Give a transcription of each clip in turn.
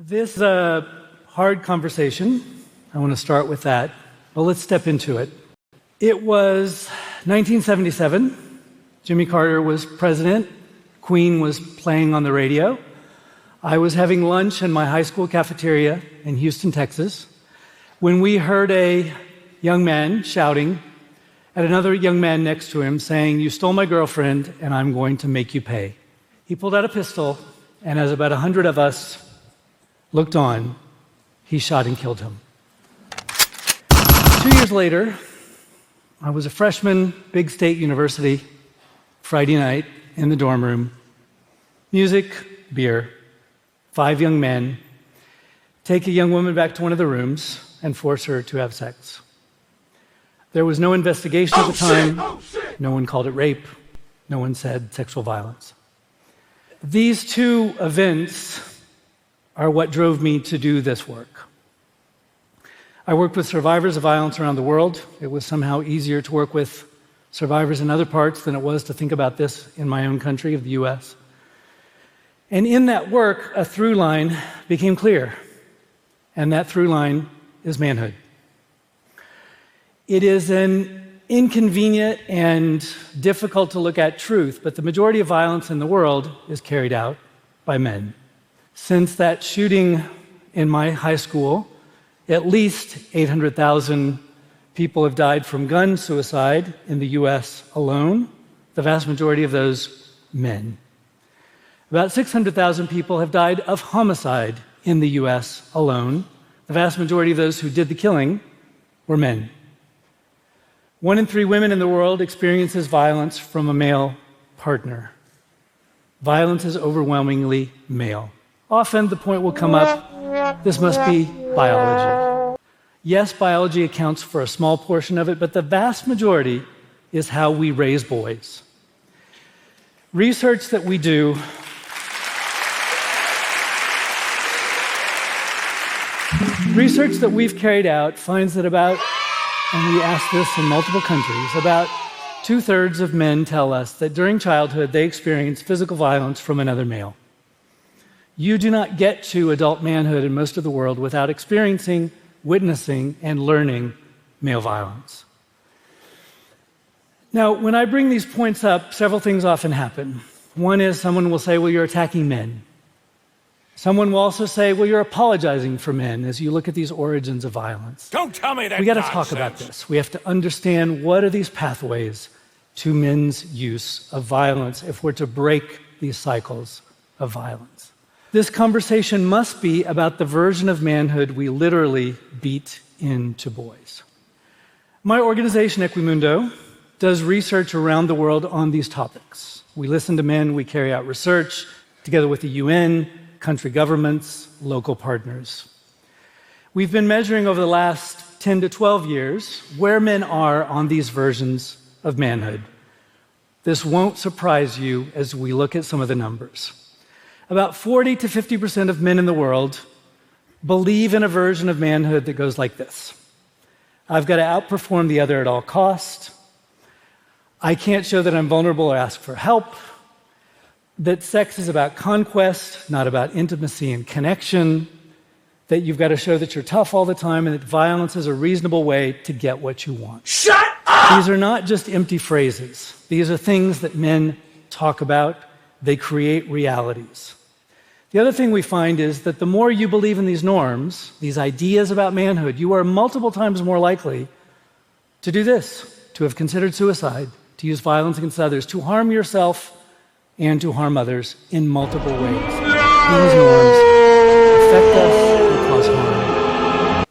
This is a hard conversation. I want to start with that. But let's step into it. It was 1977. Jimmy Carter was president. Queen was playing on the radio. I was having lunch in my high school cafeteria in Houston, Texas, when we heard a young man shouting at another young man next to him saying, "You stole my girlfriend and I'm going to make you pay." He pulled out a pistol, and as about 100 of us looked on, he shot and killed him. 2 years later, I was a freshman, big state university, Friday night in the dorm room. Music, beer, 5 young men take a young woman back to one of the rooms and force her to have sex. There was no investigation at the time. No one called it rape. No one said sexual violence. These two events are what drove me to do this work. I worked with survivors of violence around the world. It was somehow easier to work with survivors in other parts than it was to think about this in my own country of the US. And in that work, a through line became clear, and that through line is manhood. It is an inconvenient and difficult to look at truth, but the majority of violence in the world is carried out by men. Since that shooting in my high school, at least 800,000 people have died from gun suicide in the US alone, the vast majority of those men. About 600,000 people have died of homicide in the US alone. The vast majority of those who did the killing were men. 1 in 3 women in the world experiences violence from a male partner. Violence is overwhelmingly male. Often the point will come up, this must be biology. Yes, biology accounts for a small portion of it, but the vast majority is how we raise boys. Research that we do Research that we've carried out finds that and we ask this in multiple countries, about 2/3 of men tell us that during childhood they experience physical violence from another male. You do not get to adult manhood in most of the world without experiencing, witnessing, and learning male violence. Now, when I bring these points up, several things often happen. One is someone will say, well, you're attacking men. Someone will also say, well, you're apologizing for men as you look at these origins of violence. Don't tell me that. We got to talk about this. We have to understand what are these pathways to men's use of violence if we're to break these cycles of violence. This conversation must be about the version of manhood we literally beat into boys. My organization, Equimundo, does research around the world on these topics. We listen to men, we carry out research together with the UN, country governments, local partners. We've been measuring over the last 10 to 12 years where men are on these versions of manhood. This won't surprise you as we look at some of the numbers. About 40 to 50% of men in the world believe in a version of manhood that goes like this. I've got to outperform the other at all costs. I can't show that I'm vulnerable or ask for help. That sex is about conquest, not about intimacy and connection. That you've got to show that you're tough all the time, and that violence is a reasonable way to get what you want. Shut up! These are not just empty phrases. These are things that men talk about. They create realities. The other thing we find is that the more you believe in these norms, these ideas about manhood, you are multiple times more likely to do this, to have considered suicide, to use violence against others, to harm yourself and to harm others in multiple ways. These norms affect us and cause harm.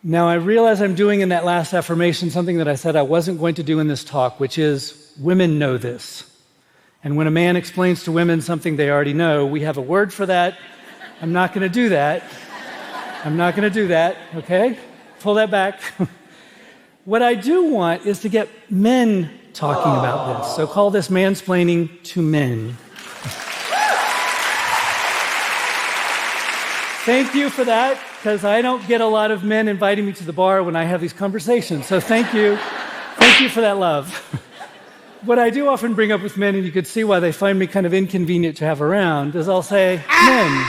Now, I realize I'm doing in that last affirmation something that I said I wasn't going to do in this talk, which is women know this. And when a man explains to women something they already know, we have a word for that. I'm not going to do that. I'm not going to do that, okay? Pull that back. What I do want is to get men talking about this. So call this mansplaining to men. Thank you for that, because I don't get a lot of men inviting me to the bar when I have these conversations. So thank you. Thank you for that love. What I do often bring up with men, and you could see why they find me kind of inconvenient to have around, is I'll say, men,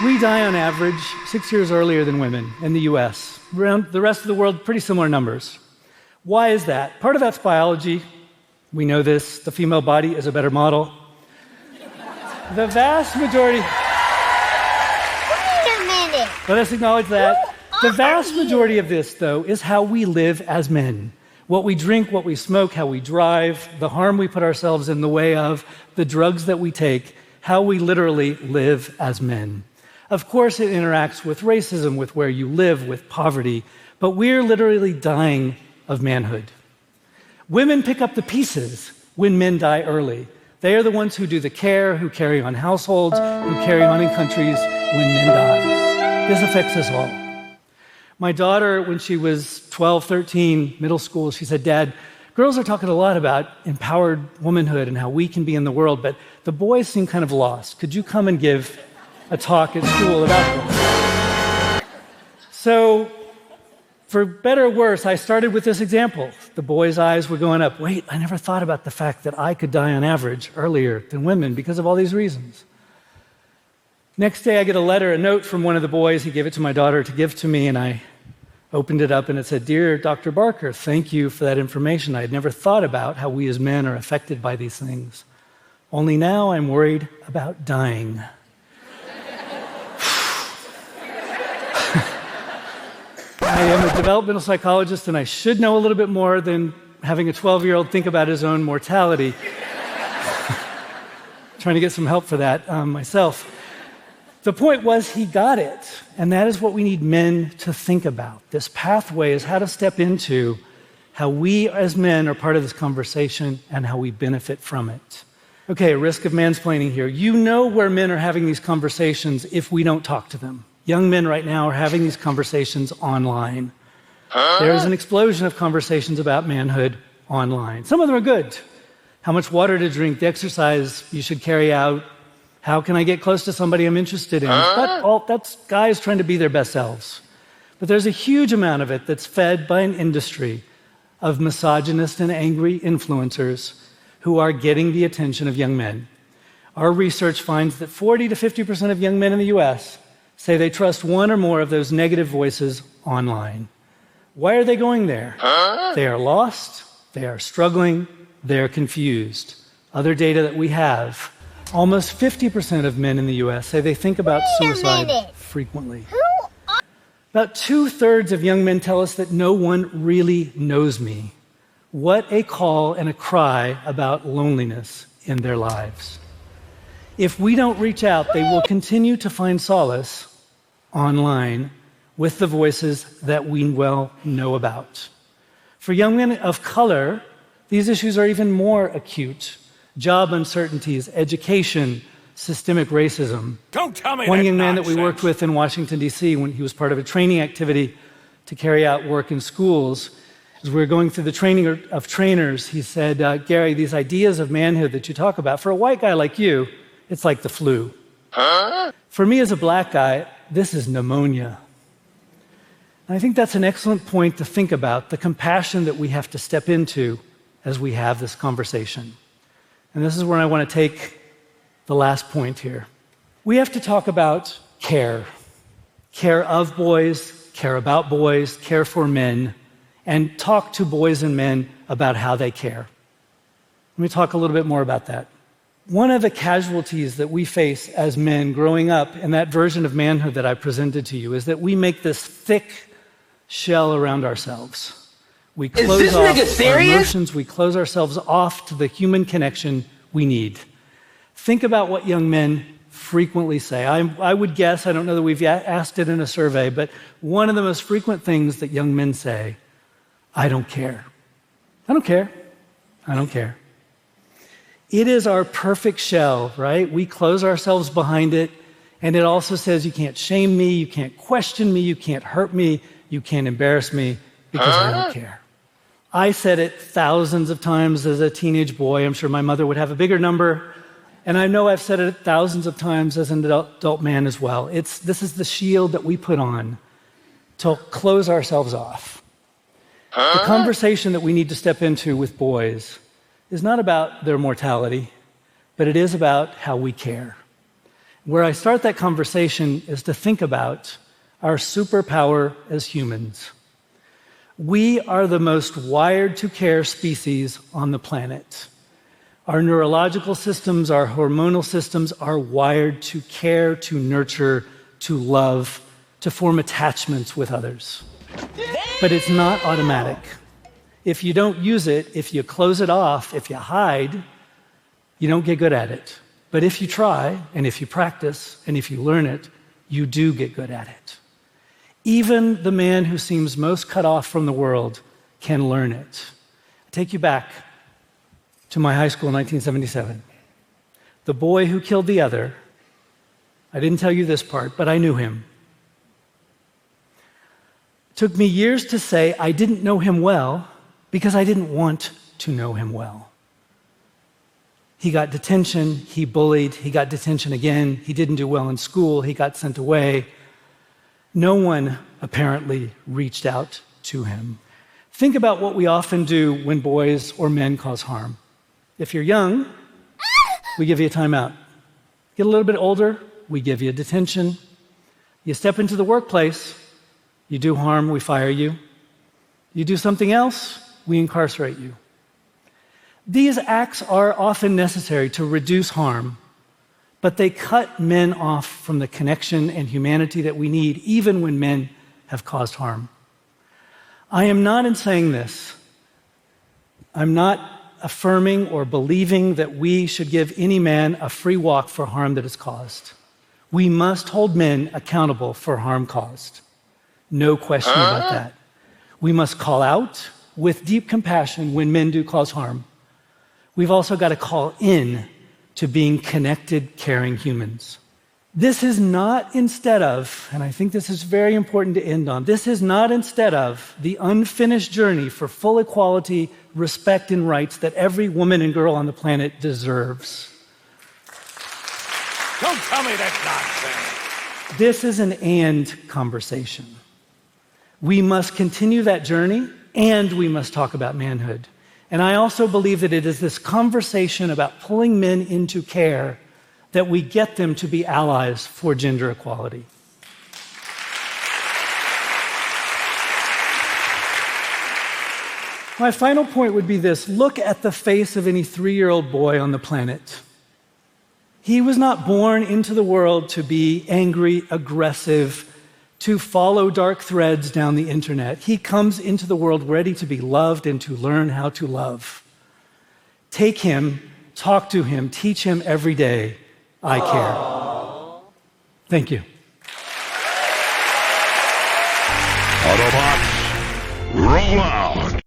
We die on average 6 years earlier than women in the US. Around the rest of the world, pretty similar numbers. Why is that? Part of that's biology. We know this. The female body is a better model. The vast majority... Wait a minute. Let us acknowledge that. The vast majority of this, though, is how we live as men. What we drink, what we smoke, how we drive, the harm we put ourselves in the way of, the drugs that we take, how we literally live as men. Of course, it interacts with racism, with where you live, with poverty, but we're literally dying of manhood. Women pick up the pieces when men die early. They are the ones who do the care, who carry on households, who carry on in countries when men die. This affects us all. My daughter, when she was 12, 13, middle school, she said, "Dad, girls are talking a lot about empowered womanhood and how we can be in the world, but the boys seem kind of lost. Could you come and give a talk at school about this?" So, for better or worse, I started with this example. The boys' eyes were going up. Wait, I never thought about the fact that I could die on average earlier than women because of all these reasons. Next day, I get a note from one of the boys. He gave it to my daughter to give to me, and I opened it up, and it said, "Dear Dr. Barker, thank you for that information. I had never thought about how we as men are affected by these things. Only now I'm worried about dying." I am a developmental psychologist, and I should know a little bit more than having a 12-year-old think about his own mortality. Trying to get some help for that myself. The point was he got it, and that is what we need men to think about. This pathway is how to step into how we as men are part of this conversation and how we benefit from it. Okay, risk of mansplaining here. You know where men are having these conversations if we don't talk to them. Young men right now are having these conversations online. There is an explosion of conversations about manhood online. Some of them are good. How much water to drink, the exercise you should carry out, how can I get close to somebody I'm interested in? That's guys trying to be their best selves. But there's a huge amount of it that's fed by an industry of misogynist and angry influencers who are getting the attention of young men. Our research finds that 40 to 50% of young men in the US say they trust one or more of those negative voices online. Why are they going there? They are lost, they are struggling, they are confused. Other data that we have, almost 50% of men in the US say they think about suicide frequently. About 2/3 of young men tell us that no one really knows me. What a call and a cry about loneliness in their lives. If we don't reach out, they will continue to find solace online with the voices that we well know about. For young men of color, these issues are even more acute. Job uncertainties, education, systemic racism. Don't tell me One that young man that we nonsense. worked with in Washington, D.C., when he was part of a training activity to carry out work in schools, as we were going through the training of trainers, he said, "Gary, these ideas of manhood that you talk about, for a white guy like you, it's like the flu. For me as a black guy, this is pneumonia." And I think that's an excellent point to think about, the compassion that we have to step into as we have this conversation. And this is where I want to take the last point here. We have to talk about care. Care of boys, care about boys, care for men, and talk to boys and men about how they care. Let me talk a little bit more about that. One of the casualties that we face as men growing up in that version of manhood that I presented to you is that we make this thick shell around ourselves. We close off our emotions, we close ourselves off to the human connection we need. Think about what young men frequently say. I would guess, I don't know that we've asked it in a survey, but one of the most frequent things that young men say, "I don't care. I don't care. I don't care." It is our perfect shell, right? We close ourselves behind it, and it also says you can't shame me, you can't question me, you can't hurt me, you can't embarrass me, because I don't care. I said it thousands of times as a teenage boy. I'm sure my mother would have a bigger number. And I know I've said it thousands of times as an adult man as well. This is the shield that we put on to close ourselves off. The conversation that we need to step into with boys is not about their mortality, but it is about how we care. Where I start that conversation is to think about our superpower as humans. We are the most wired to care species on the planet. Our neurological systems, our hormonal systems are wired to care, to nurture, to love, to form attachments with others. But it's not automatic. If you don't use it, if you close it off, if you hide, you don't get good at it. But if you try, and if you practice, and if you learn it, you do get good at it. Even the man who seems most cut off from the world can learn it. I take you back to my high school in 1977. The boy who killed the other, I didn't tell you this part, but I knew him. It took me years to say I didn't know him well because I didn't want to know him well. He got detention, he bullied, he got detention again, he didn't do well in school, he got sent away. No one apparently reached out to him. Think about what we often do when boys or men cause harm. If you're young, we give you a timeout. Get a little bit older, we give you a detention. You step into the workplace, you do harm, we fire you. You do something else, we incarcerate you. These acts are often necessary to reduce harm, but they cut men off from the connection and humanity that we need, even when men have caused harm. I am not in saying this. I'm not affirming or believing that we should give any man a free walk for harm that is caused. We must hold men accountable for harm caused. No question about that. We must call out with deep compassion when men do cause harm. We've also got to call in to being connected, caring humans. This is not instead of, and I think this is very important to end on, this is not instead of the unfinished journey for full equality, respect, and rights that every woman and girl on the planet deserves. Don't tell me that's nonsense. This is an and conversation. We must continue that journey, and we must talk about manhood. And I also believe that it is this conversation about pulling men into care that we get them to be allies for gender equality. My final point would be this: look at the face of any 3-year-old boy on the planet. He was not born into the world to be angry, aggressive, to follow dark threads down the internet. He comes into the world ready to be loved and to learn how to love. Take him, talk to him, teach him every day. I care. Thank you. Autobots, roll out.